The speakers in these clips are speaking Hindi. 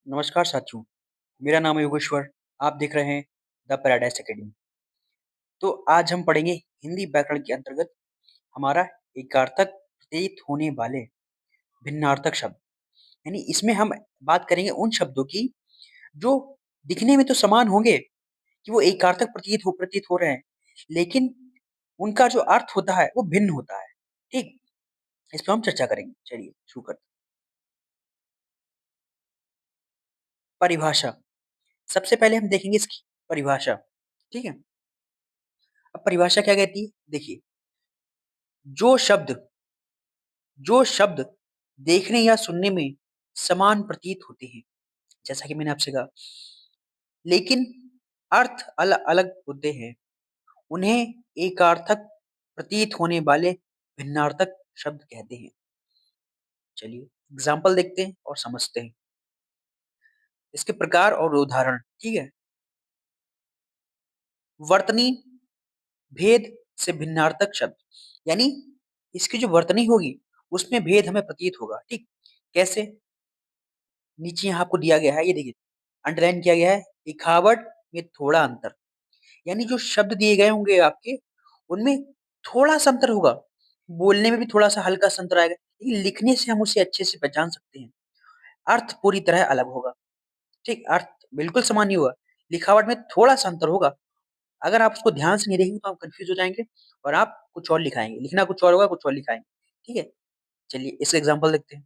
नमस्कार साथियों, मेरा नाम है योगेश्वर, आप देख रहे हैं द पैराडाइज अकेडमी। तो आज हम पढ़ेंगे हिंदी व्याकरण के अंतर्गत हमारा एकार्थक प्रतीत होने वाले भिन्नार्थक शब्द। यानी इसमें हम बात करेंगे उन शब्दों की जो दिखने में तो समान होंगे कि वो एकार्थक प्रतीत हो रहे हैं, लेकिन उनका जो अर्थ होता है वो भिन्न होता है। ठीक, इस पर हम चर्चा करेंगे। चलिए शुरू करते हैं। परिभाषा, सबसे पहले हम देखेंगे इसकी परिभाषा। ठीक है, अब परिभाषा क्या कहती है? देखिए, जो शब्द जो शब्द देखने या सुनने में समान प्रतीत होते हैं, जैसा कि मैंने आपसे कहा, लेकिन अर्थ अलग-अलग होते हैं, उन्हें एकार्थक प्रतीत होने वाले भिन्नार्थक शब्द कहते हैं। चलिए एग्जाम्पल देखते हैं और समझते हैं इसके प्रकार और उदाहरण। ठीक है, वर्तनी भेद से भिन्नार्थक शब्द, यानी इसकी जो वर्तनी होगी उसमें भेद हमें प्रतीत होगा। ठीक, कैसे? नीचे यहाँ आपको दिया गया है, ये देखिए अंडरलाइन किया गया है, लिखावट में थोड़ा अंतर। यानी जो शब्द दिए गए होंगे आपके, उनमें थोड़ा-सा अंतर होगा, बोलने में भी थोड़ा-सा हल्का-सा अंतर आएगा, लेकिन लिखने से हम उसे अच्छे से पहचान सकते हैं। अर्थ पूरी तरह अलग होगा, ठीक? अर्थ बिल्कुल समान नहीं होगा, लिखावट में थोड़ा-सा अंतर होगा। अगर आप उसको ध्यान से नहीं देखेंगे तो आप कन्फ्यूज़ हो जाएँगे और आप कुछ और लिखाएँगे, लिखना कुछ और होगा, कुछ और लिखाएँगे, ठीक है? चलिए इसका एग्ज़ाम्पल देखते हैं।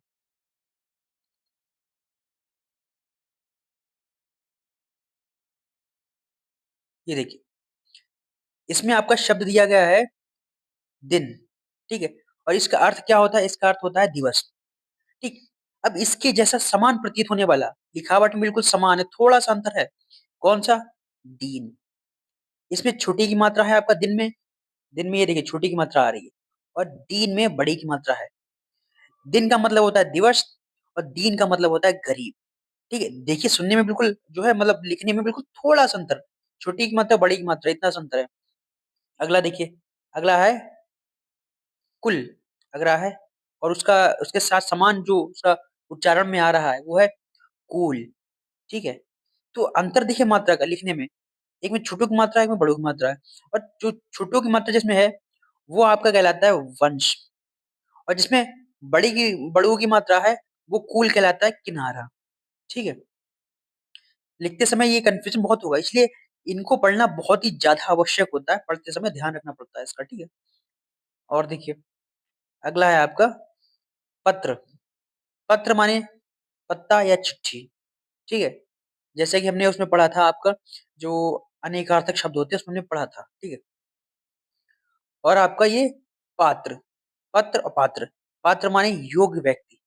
ये देखिए, इसमें आपका शब्द दिया गया है दिन, ठीक है? और इसका अर्थ क्या होता है? इसका अर्थ होता है दिवस। ठीक। अब इसके जैसा समान प्रतीत होने वाला, लिखावट में बिल्कुल समान है, थोड़ा-सा अंतर है। कौन-सा? दीन। इसमें छोटी की मात्रा है आपका दिन में ये देखिए छोटी की मात्रा आ रही है और दीन में बड़ी की मात्रा है। दिन का मतलब होता है दिवस और दीन का मतलब होता है गरीब। ठीक है? देखिए सुनने में बिल्कुल जो है मतलब लिखने में बिल्कुल थोड़ा-सा अंतर, छोटी की मात्रा, बड़ी की मात्रा इतना सा अंतर है। अगला देखिए, अगला है कुल, अगला है और उसका उसके साथ समान जो उसका उच्चारण में आ रहा है वो है कूल। ठीक है? तो अंतर देखिए मात्रा का लिखने में, एक में छोटू की मात्रा है, एक में बड़ों की मात्रा है और जो छोटू की मात्रा जिसमें है, वो आपका कहलाता है वंश और जिसमें बड़ों की मात्रा है, वो कूल कहलाता है किनारा। ठीक है? लिखते समय ये कन्फ्यूज़न बहुत होगा, इसलिए इनको पढ़ना बहुत ही ज़्यादा आवश्यक होता है, पढ़ते समय ध्यान रखना पड़ता है इसका, ठीक है? और देखिए, अगला है आपका पत्र। पत्र माने पत्ता या चिट्ठी, ठीक है? जैसे कि हमने उसमें पढ़ा था आपका जो अनेकार्थक शब्द होते हैं, उसमें हमने पढ़ा था, ठीक है? और आपका ये पात्र, पत्र और पात्र, पात्र माने योग्य व्यक्ति,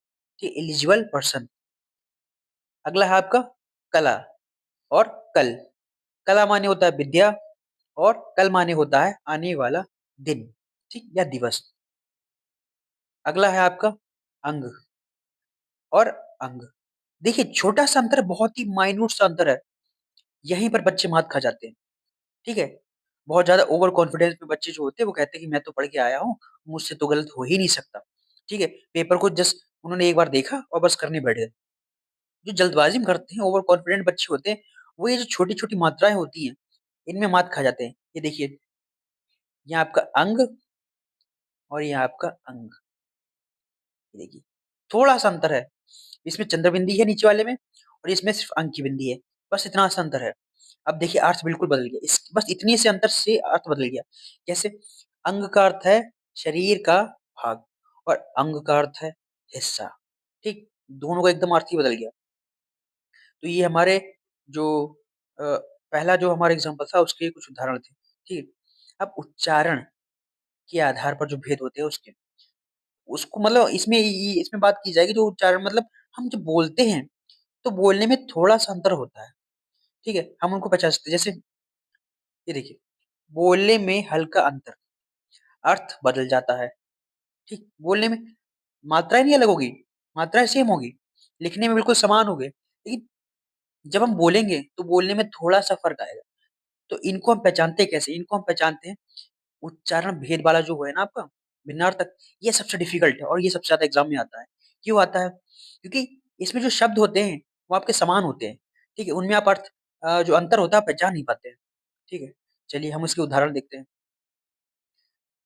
ठीक एलिजिबल पर्सन। अगला है आपका कला और कल। कला माने होता है विद्या और कल माने होता है आने वाला दिन, ठीक या दिवस। अगला है आपका अंग और अंग। देखिए छोटा सा अंतर है, बहुत ही माइन्यूट सा अंतर है। यहीं पर बच्चे मात खा जाते हैं, ठीक है? बहुत ज़्यादा ओवर कॉन्फिडेंस में बच्चे जो होते हैं वो कहते हैं कि मैं तो पढ़ के आया हूँ, मुझसे तो गलत हो ही नहीं सकता, ठीक है? पेपर को जस्ट उन्होंने एक बार देखा और बस करने बैठ गए। जो जल्दबाज़ी में करते हैं, ओवर कॉन्फिडेंट बच्चे होते हैं, वो ये जो छोटी-छोटी मात्राएँ होती हैं, इनमें मात खा जाते हैं। ये देखिए, ये आपका अंग और ये आपका अंग, ये देखिए, थोड़ा-सा अंतर है। इसमें चंद्र बिंदी है नीचे वाले में और इसमें सिर्फ़ अंक की बिंदी है, बस इतना सा अंतर है। अब देखिए अर्थ बिल्कुल बदल गया, इस बस इतने से अंतर से अर्थ बदल गया। कैसे? अंग का अर्थ है शरीर का भाग और अंग का अर्थ है हिस्सा, ठीक? दोनों का एकदम अर्थ ही बदल गया। तो ये हमारे जो अ, पहला जो हमारा एग्ज़ाम्पल था उसके कुछ उदाहरण थे, ठीक है? अब उच्चारण के आधार पर जो भेद होते हैं उसके, उसको मतलब इसमें बात की जाएगी जो उच्चारण मतलब हम जब बोलते हैं, तो बोलने में थोड़ा-सा अंतर होता है, ठीक है? हम उनको पहचान सकते हैं, जैसे ये देखिए, बोलने में हल्का अंतर, अर्थ बदल जाता है, ठीक? बोलने में मात्राएँ नहीं अलग होगी, मात्राएँ सेम होगी, लिखने में बिल्कुल समान होंगे, लेकिन जब हम बोलेंगे, तो बोलने में थोड़ा-सा फ़र्क आएगा। तो इनको हम पहचानते कैसे? इनको हम पहचानते हैं उच्चारण भेद वाला जो है ना आपका भिन्नार्थक, ये सबसे डिफ़िकल्ट है और ये सबसे ज़्यादा एग्ज़ाम में आता है। क्यों आता है? क्योंकि इसमें जो शब्द होते हैं, वो आपके समान होते हैं, ठीक है? उनमें आप जो अंतर होता है आप पहचान नहीं पाते हैं, ठीक है? चलिए हम उसके उदाहरण देखते हैं।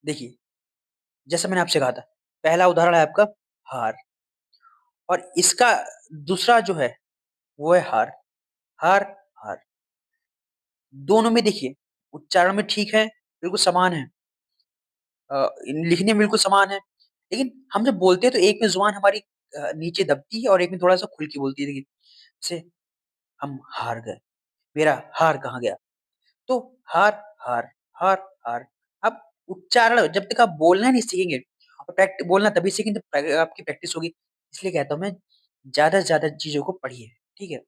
देखिए, जैसा मैंने आपसे कहा था, पहला उदाहरण है आपका हार और इसका दूसरा जो है वो है हार, हार, हार। दोनों में देखिए उच्चारण में ठीक है, बिल्कुल समान है। लिखने में बिल्कुल समान है, लेकिन हम जब बोलते हैं तो एक में ज़ुबान हमारी नीचे दबती है और एक में थोड़ा-सा खुल के बोलती है। देखिए, जैसे हम हार गए, मेरा हार कहाँ गया? तो हार, हार, हार, हार। अब उच्चारण जब तक आप बोलना नहीं सीखेंगे और बोलना तभी सीखेंगे जब आपकी प्रैक्टिस होगी। इसलिए कहता हूँ मैं ज़्यादा से ज़्यादा चीज़ों को पढ़िए, ठीक है?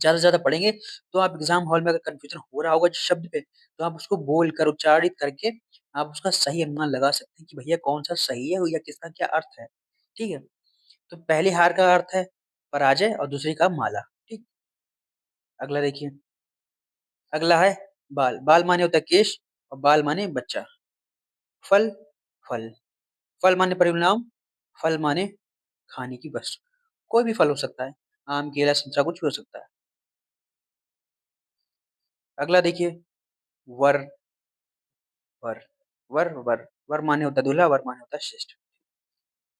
ज़्यादा से ज़्यादा पढ़ेंगे तो आप एग्ज़ाम हॉल में अगर कन्फ्यूज़न हो रहा होगा जिस शब्द पे, तो आप उसको बोलकर उच्चारित करके आप उसका सही अनुमान लगा सकते हैं कि भैया कौन-सा सही है या किसका क्या अर्थ है, ठीक है? तो पहली हार का अर्थ है पराजय और दूसरी का माला, ठीक? अगला देखिए, अगला है बाल, बाल माने होता है केश और बाल माने बच्चा। फल, फल, फल माने परिणाम, फल माने खाने की वस्तु। कोई भी फल हो सकता है, आम, केला, संतरा कुछ भी हो सकता है। अगला देखिए वर, वर, वर, वर माने होता है दूल्हा, वर माने होता है श्रेष्ठ।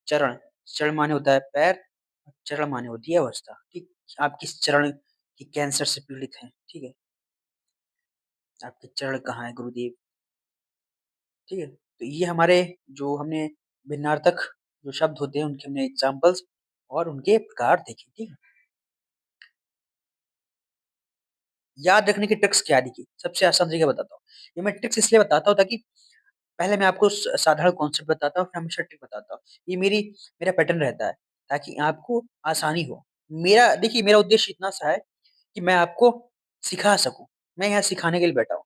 चरण, चरण माने होता है पैर, चरण माने होती है अवस्था, ठीक? आप किस चरण की कैंसर से पीड़ित हैं, ठीक है? आपके चरण कहाँ है गुरुदेव, ठीक है? तो ये हमारे जो हमने भिन्नार्थक जो शब्द होते हैं उनके हमने एग्ज़ाम्पल्स और उनके प्रकार देखे, ठीक है? याद रखने की ट्रिक्स क्या है देखिए, सबसे आसान तरीका बताता हूँ। ये मैं ट्रिक्स इसलिए बताता हूँ ताकि पहले मैं आपको साधारण कॉन्सेप्ट बताता हूँ, फिर हमेशा ट्रिक बताता हूँ। ये मेरा पैटर्न रहता है, ताकि आपको आसानी हो। मेरा उद्देश्य इतना सा है कि मैं आपको सिखा सकूँ। मैं यहाँ सिखाने के लिए बैठा हूँ।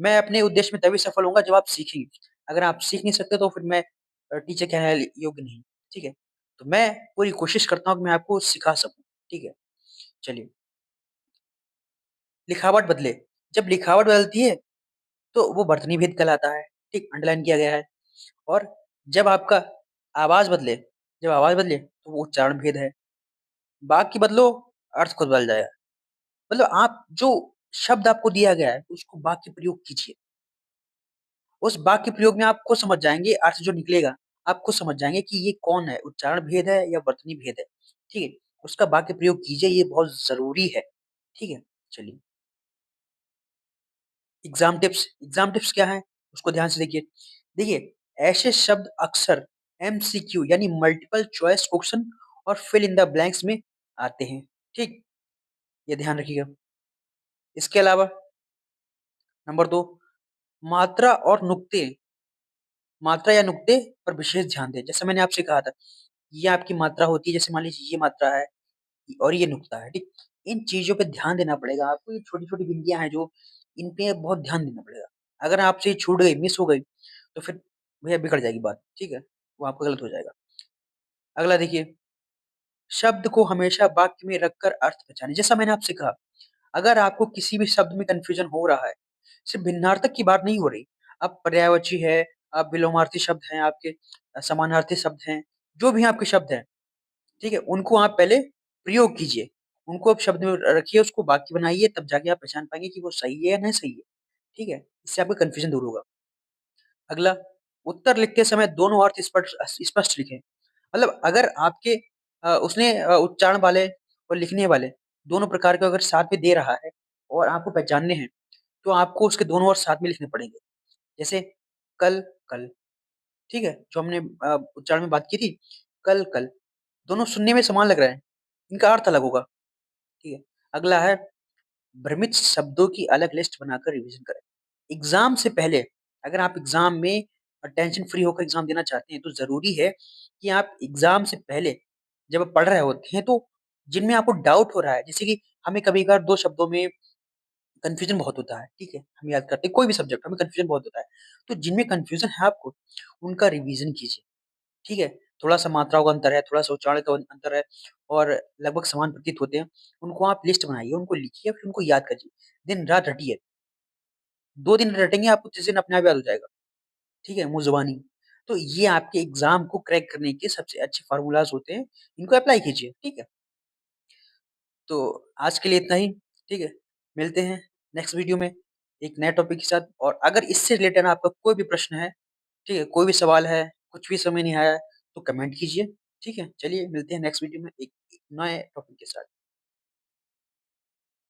मैं अपने उद्देश्य में तभी सफल होऊँगा जब आप सीखेंगे। अगर आप सीख नहीं सकते तो फिर मैं टीचर कहने योग्य नहीं, ठीक है? तो मैं पूरी कोशिश करता हूँ कि मैं आपको सिखा सकूँ, ठीक है? चलिए, लिखावट बदले। जब लिखावट बदलती है तो वो वर्तनी भेद कहलाता है, ठीक? अंडरलाइन किया गया है। और जब आपका आवाज़ बदले जब आवाज़ बदले तो वो उच्चारण भेद है। वाक्य बदलो, अर्थ खुद बदल जाएगा। मतलब आप जो शब्द आपको दिया गया है, उसको वाक्य प्रयोग कीजिए। उस वाक्य प्रयोग में आप खुद समझ जाएँगे अर्थ जो निकलेगा, आप खुद समझ जाएँगे कि ये कौन है, उच्चारण भेद है या वर्तनी भेद है। ठीक है? उसका वाक्य प्रयोग कीजिए, ये बहुत ज़रूरी है। ठीक है? चलिए, एग्ज़ाम टिप्स क्या हैं? उसको ध्यान से देखिए। देखिए, ऐसे शब्द अक्सर एमसीक्यू यानी मल्टीपल चॉइस क्वेश्चन और फिल इन द ब्लैंक्स में आते हैं। ठीक? ये ध्यान रखिएगा। इसके अलावा नंबर 2 मात्रा और नुक्ते मात्रा या नुक्ते पर विशेष ध्यान दें। जैसे मैंने आपसे कहा था, ये आपकी मात्रा होती है, जैसे मान लीजिए ये मात्रा है और ये नुक्ता है, ठीक? इन चीज़ों पे ध्यान देना पड़ेगा आपको। ये छोटी-छोटी बिंदियाँ हैं जो इन पे बहुत ध्यान देना पड़ेगा। अगर आपसे ये छूट गई, मिस हो गई, तो फिर भैया बिगड़ जाएगी बात, ठीक है? वो आपका गलत हो जाएगा। अगला देखिए, शब्द को हमेशा वाक्य में रखकर अर्थ पहचानें। जैसा मैंने आपसे कहा, अगर आपको किसी भी शब्द में कन्फ्यूज़न हो रहा है, सिर्फ़ भिन्नार्थक की बात नहीं हो रही, अब पर्यायवाची है, अब विलोमार्थी शब्द हैं आपके, समानार्थी शब्द हैं, जो भी आपके शब्द हैं, ठीक है? उनको आप पहले प्रयोग कीजिए। उनको आप शब्द में रखिए, उसको वाक्य बनाइए, तब जाके आप पहचान पाएँगे कि वो सही है या नहीं सही है, ठीक है? इससे आपका कन्फ्यूज़न दूर होगा। अगला, उत्तर लिखते समय दोनों अर्थ स्पष्ट लिखें। मतलब अगर आपके उसने उच्चारण वाले और लिखने वाले दोनों प्रकार के अगर साथ में दे रहा है और आपको पहचानने हैं, तो आपको उसके दोनों अर्थ साथ में लिखने पड़ेंगे। जैसे कल, कल, ठीक है? जो हमने उच्चारण में बात की थी, कल, कल, दोनों सुनने में समान लग रहे हैं, इनका अर्थ अलग होगा, ठीक है? अगला है भ्रमित शब्दों की अलग लिस्ट बनाकर रिवीजन करें। एग्ज़ाम से पहले अगर आप एग्ज़ाम में टेंशन फ्री होकर एग्ज़ाम देना चाहते हैं, तो ज़रूरी है कि आप एग्ज़ाम से पहले जब आप पढ़ रहे होते हैं, तो जिनमें आपको डाउट हो रहा है, जैसे कि हमें कभी-कभार 2 शब्दों में कन्फ्यूज़न बहुत होता है, ठीक है? हम याद करते हैं, कोई भी सब्जेक्ट हमें कन्फ्यूज़न बहुत होता है। तो जिनमें कन्फ्यूज़न है आपको, उनका रिवीजन कीजिए, ठीक है? थोड़ा-सा मात्राओं का अंतर है, थोड़ा-सा उच्चारण का अंतर है और लगभग समान प्रतीत होते हैं। उनको आप लिस्ट बनाइए, उनको लिखिए, फिर उनको याद करिए। दिन-रात रटिए। 2 दिन रटेंगे, आपको तीसरे दिन अपने आप याद हो जाएगा, ठीक है? मुँह-ज़ुबानी। तो ये आपके एग्ज़ाम को क्रैक करने के सबसे अच्छे फ़ॉर्मूलाज़ होते हैं, इनको अप्लाई कीजिए, ठीक है? तो आज के लिए इतना ही, ठीक है? मिलते हैं नेक्स्ट वीडियो में एक नए टॉपिक के साथ, और अगर इससे रिलेटेड आपका कोई भी प्रश्न है, ठीक है? कोई भी सवाल है, कुछ भी समझ नहीं आया, तो कमेंट कीजिए, ठीक है? चलिए मिलते हैं नेक्स्ट वीडियो में एक नए टॉपिक के साथ।